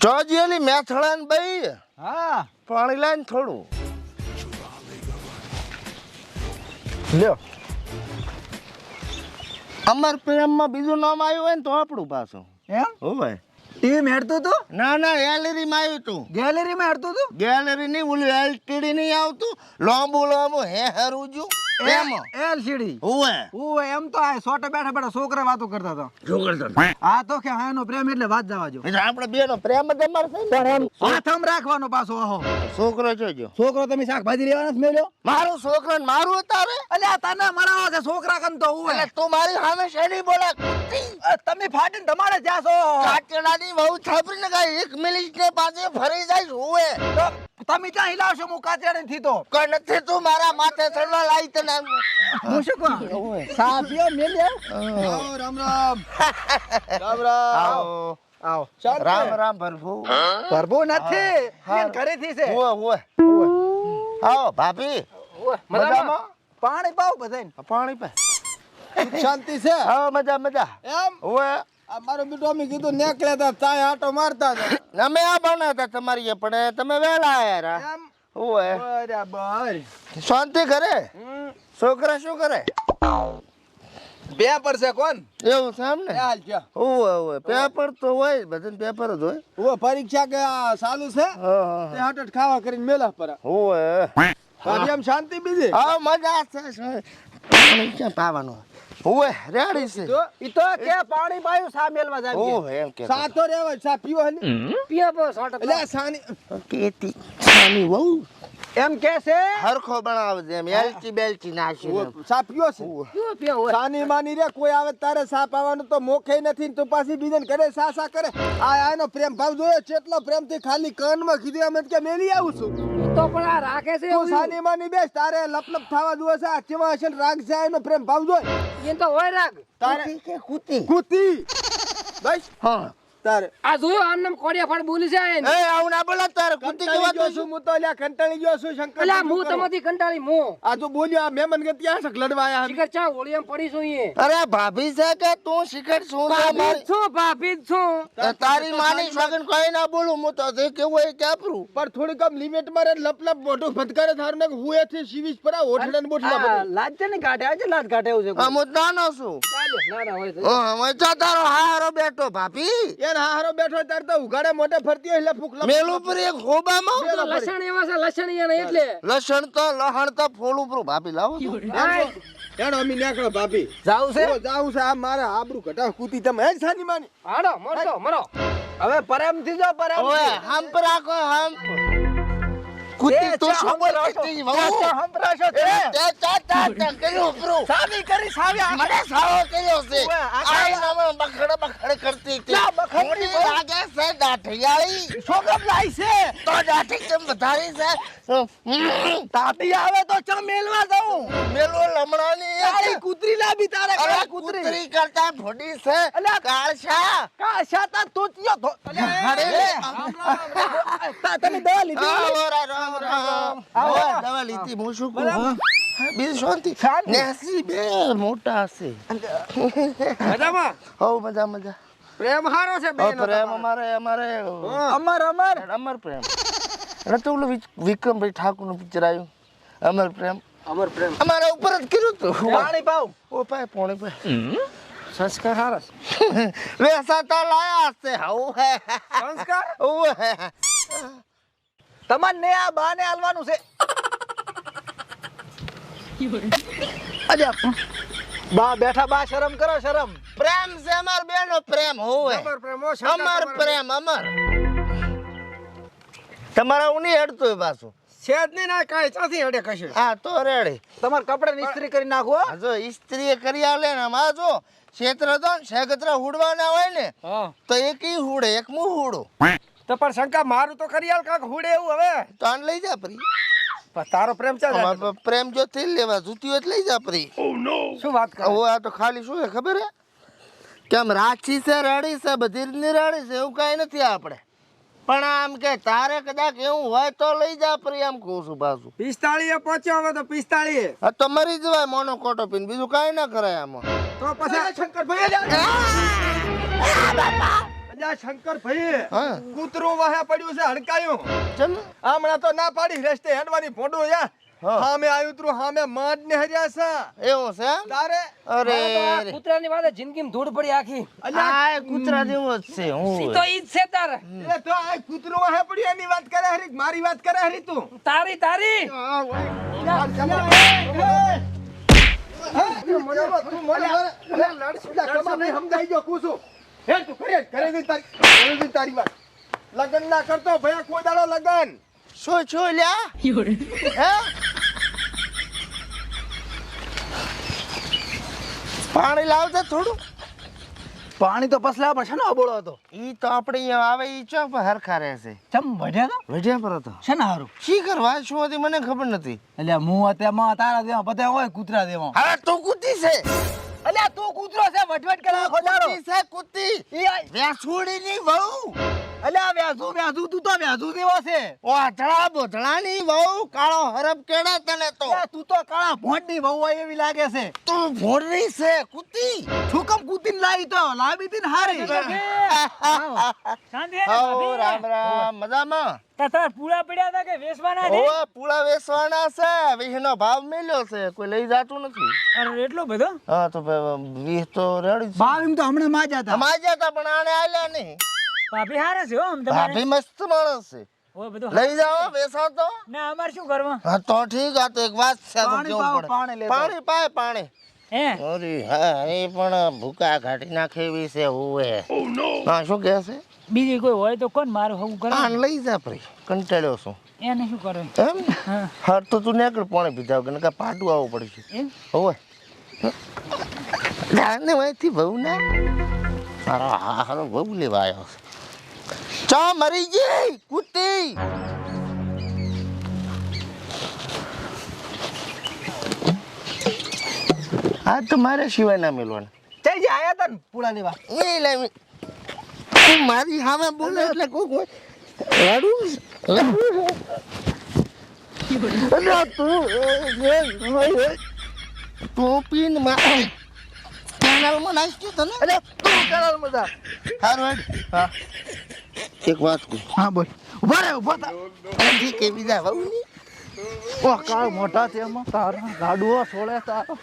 ચોજીએલી મેથળાન બઈ હા પાણી લાઈન થોડું લ્યો. અમર પ્રેમમાં બીજું નામ આવ્યું હોય ને તો આપણું પાછું એમ હોય. ટીવી માં હેડતું તું ના ના ગેલેરીમાં આવ્યું તું. ગેલેરી માં હેડતું તું ગેલેરી નહીં ઓલું એલસીડી નહીં આવતું લાંબુ લાંબુ હે હરુજુ એમાં એલસીડી હોય. ઓય એમ તો આ સોટે બેઠા બેઠા છોકરા વાતો કરતા હતા. શું કરતો આ તો કે હાનો પ્રેમ એટલે વાત જવા જો એટલે આપણે બેનો પ્રેમ જ અમારે છે ને. પણ એમ હાથમ રાખવાનો પાછો આહો છોકરો જોજો છોકરો તમે શાકભાજી લેવાના જ મેલ્યો મારું છોકરો ને મારું તારે અલ્યા તને મળાવો છે છોકરા કન તો એટલે ઓય તું મારી સામે શેડી બોલે તમે ફાટીને તમારે જાશો કાચડાની બહુ છાપરી ને કાંઈ 1 મિનિટ ને પાછે ફરી જાય હુએ તો તમે ત્યાં હિલાવશો હું કાચેડે થી તો કોઈ નથી તું મારા માથે ચડવા લાઈ તને હું શું કહું સા પીઓ મેલ્યો રામ રામ રામ રામ આવો આવો રામ રામ પ્રભુ પ્રભુ નથી એન ઘરેથી છે હુએ હુએ આવો ભાભી મજામાં પાણી પાવ બધાને પાણી પે શાંતિ છે આવો મજા મજા એમ હુએ મારો બેટો અમે કીધું નેકળ્યા તા ચાય આટો મારતા હતા અમે આ બનાવતા તમારી પણ તમે વેલા આયા રા એમ હુએ બરાબર શાંતિ કરે છોકરા શું કરે પેપર છે કોણ એવું છે એમ ને હાલ છે હુએ હુએ પેપર તો હોય બધાને પેપર જ હોય ઓ પરીક્ષા કે આ ચાલુ છે હા તે હાટટ ખાવા કરીને મેલા પર હુએ બાકી એમ શાંતિ બીજી હા મજા છે પાણી ક્યાં પાવાનું હુએ રેડી છે તો ઈ તો કે પાણી પાયું સા મેલવા જાય ઓહ એમ કે સાતો રેવા સા પીવો હની પીવો બો સાટો એટલે સાની કેતી સાની વહુ એમ કે છે હરખો બનાવજે એમ એલચી બેલચી નાખી સા પીવો છે પીવો પીવો સાની માની રે કોઈ આવે તારે સા પાવાનું તો મોખે નથી ને તું પાછી બીજન કરે સા સા કરે આ આનો પ્રેમ ભાવ જોયો કેટલો પ્રેમથી ખાલી કાનમાં કીધું એમ કે મેલી આવું છું તો પણ આ રાખે છે તું સાની માની બેસ તારે લપલપ થવા દુઓ છે આ કેવા હશે રાગ છે એનો પ્રેમ ભાવ જોય એ તો હોય રાગ તારે કે કુતી કૂતી બસ હા તારે આ જોયો આનમ કોડિયા ફાડ બોલી છે એને એ આવું ના બોલા તારે કુતી કંટાળી કેવા ગયો તો છું હું તો લ્યા કંટાળી ગયો છું શંકર અલા હું તમારી કંટાળી મો આ તો બોલ્યો આ મહેમાન ગતિ આ શક લડવા આયા શિખર ચા હોળી એમ પડી છું એ અરે ભાભી છે કે તું શિખર શું છે મારી ભાભી જ છું તારી માની સગન કોઈ ના બોલું હું તો જે કેવું હોય કેપરું પર થોડી કમ લિમિટ માં રે લપલપ મોઢું ફટકારે થાર ને હુએ થી સીવીસ પર આ ઓઠડા ને બોઠડા આ લાજ છે ને કાઢે આજે લાજ કાઢે એવું છે હું નાનો છું ચાલે ના ના હોય તો મજા તારો હારો બેઠો ભાભી યાર હારો બેઠો તાર તો ઉગાડે મોઢે ફરતી હોય એટલે ફૂક મેલું પર એક ખોબામાં લસણ એવા છે લસણ એને એટલે લસણ તો લહણ તો ફોલું પર ભાભી લાવો તો. યાર અમી નેકળો ભાભી જાવ છે ઓ જાઉં છે આ મારા આબરૂ ઘટા કૂતી તમે હે સાની માની હાડો મરતો મરો હવે પરમ થી જો પરમ ઓએ હમ પર રાખો હમ કુતી તો શું બોલતી વહુ હંભરાશો તે ચા કર્યો પ્રો સાવી કરી સાવી મને સાવો કર્યો છે ઓએ, આ આઈ નામ બખડ કરતી હતી ના, બખડતી મોટી હોય. લાગે છે દાઠિયાળી છોકમ લાઈ છે તો દાઠી કેમ વધારી છે તાતી આવે તો ચા મેલવા જાઉં મેલો લમણાની તારી કૂતરી લાવી તારે અરે કાળી કૂતરી કૂતરી કરતા ફોડી છે અલ્યા, કાળશા કા શાતા તોતિયો ધો તમે દવા લીધી રામ રામ દવા લીધી હું શું કહું બીજું શાંતિ નેસી બે મોટા છે મજામાં હો મજા મજા પ્રેમ હારો છે બેનો પ્રેમ અમારે અમર અમર અમર પ્રેમ એટલે તો ઓલું વિક્રમભાઈ ઠાકોર નું પિક્ચર આવ્યું અમર પ્રેમ અમર પ્રેમ અમારા ઉપર જ કર્યું તું પાણી પાવ ઓ પાય પોણી પાય સંસ્કાર હારસ વેસા તો લાયા છે હાઉ હે સંસ્કાર ઓ હે તમને આ બાને આલવાનું છે અલ્યા બા બેઠા બા શરમ કરો શરમ પ્રેમ છે અમાર બેનો પ્રેમ હોવે અમર પ્રેમ ઓ અમર પ્રેમ અમર તમારા ઉની હેડતું પાછું શેદ ની ના કાઈ ચાથી હડે કશે હા તો રેડી તમાર કપડે ની ઇસ્ત્રી કરી નાખો આ જો ઇસ્ત્રી કરી આલે ને આમાં જો ક્ષેત્ર તો શેગત્ર હુડવાના હોય ને હા તો એકી હુડે એક મું હુડો તો પણ શંકા મારું તો કરી આલ કાક હુડે એવું હવે તો આને લઈ જા પરી તારો પ્રેમ ચા અમાર પ્રેમ જો થી લેવા જુતી હોય લઈ જા પરી શું વાત કરે ઓ આ તો ખાલી શું છે ખબર હે કેમ રાચી છે રાડી છે બધી ની રાડી છે એવું કઈ નથી આપણે પણ આમ કે તારે કદાચ એવું હોય તો લઈ જા પરી આમ કહું છું પાછું 45 પહોંચ્યો હવે તો 45 આ તો મરી જવાય મોનો કોટો પીને બીજું કઈ ના કરાય આમાં તો પછી શંકર ભાઈ અલ્યા શંકરભાઈ હા કૂતરું વાહે પડ્યું છે હડકાયું ચમ હમણાં તો ના પાડી રસ્તે હેડવાની ફોટો યા હા. હામે આવ્યું તું હામે માંડ ને હર્યા છે એવું છે એમ? તારે અરે આ કૂતરાની વાતે જિંદગીમાં ધૂળ પડી આખી અલ્યા આ કૂતરા જેવો જ છે હું તો ઈ જ છે તારે એ તો આ કૂતરું વાહે પડ્યું એની વાત કરે હરી મારી વાત કરે હરી તું તારી તારી લગન ના કરતો ભયા કોઈ દાડો લગન શું શું લ્યા હે પાણી લાવજે થોડું પાણી તો પસલા પણ છે ને અબોળો હતો ઈ તો આપણે અહીંયા આવે ઈ ચોક પર હરખા રહેશે ચમ વઢ્યા તો વઢ્યા પર હતો છે ને હારું શી કરવા શું હતી મને ખબર નથી એટલે હું અત્યારમાં તારા દેવા બધા હોય કૂતરા દેવા હવે તું કૂતી છે અલ્યા તું કૂતરો છે વટવટ કરે આખો દાડો કૂતી છે કૂતી ઈ આય. વેસુડી ની વહુ અલ્યા વ્યાજુ તું તો વ્યાજુ દેવો છે ઓઢળા બોધળાની વહુ કાળો હરબ કેડા તને તો અલ્યા તું તો કાળા ભોંડની વહુ હોય એવી લાગે છે તું ભોળરી છે કૂતી છુકમ કૂતીને લાવી તો લાવી તી ને હારી હો રામ રામ મજામાં તાર પૂરા પડ્યા હતા કે વેસવાના ઓવે પૂળા વેસવાના છે વીહનો ભાવ મેલ્યો છે કોઈ લઈ જાતું નથી અરે એટલો બધો હા તો વીહ તો રેડી છે ભાવ એમ તો હમણાં માજા હતા અમાજ્યા હતા પણ આને આલ્યા નહીં ભાભી હારે છે હો આમ ભાભી મસ્ત માણસ છે ઓય બધું લઈ જાઓ વેસાણ તો ના અમાર શું કરવા હા તો ઠીક આ તો એક વાત છે તો પાણી કેવું પાવ, પડે પાણી લેતો. પાણી પાય પાણી હે અરે હા એ પણ ભૂકા ઘાટી નાખે એવી છે હુએ હા શું કહે છે બીજી કોઈ હોય તો કોણ મારું હવું કરે આને લઈ જા પરી કંટાળ્યો છું એને શું કરે એમ હા હાર તો તું નીકળ પાણી પીધા વગર નકર પાટું આવવું પડશે એમ હોવે જાને વાયથી બહુ ના મારો હારો બહુ લેવા આવ્યો છે ચા મરી ગઈ કૂતી આ તો મારે સિવાય ના મેલવાના ચઈ જે આયા તા ને પૂળા લેવા એ લાવી તું મારી સામે બોલે એટલે કોક હોય રડું અરે તું ટોપીન માં કેનાલમાં નાખ્યું તને અરે તું કરાલ મજા હારું હેડ હા એક વાત કહું હા બોલ ઉભા રે ઉભા થા એથી કે બીજા વહુની ઓ કાળ મોટા છે એમાં તારા ગાડુઓ છોડે તારો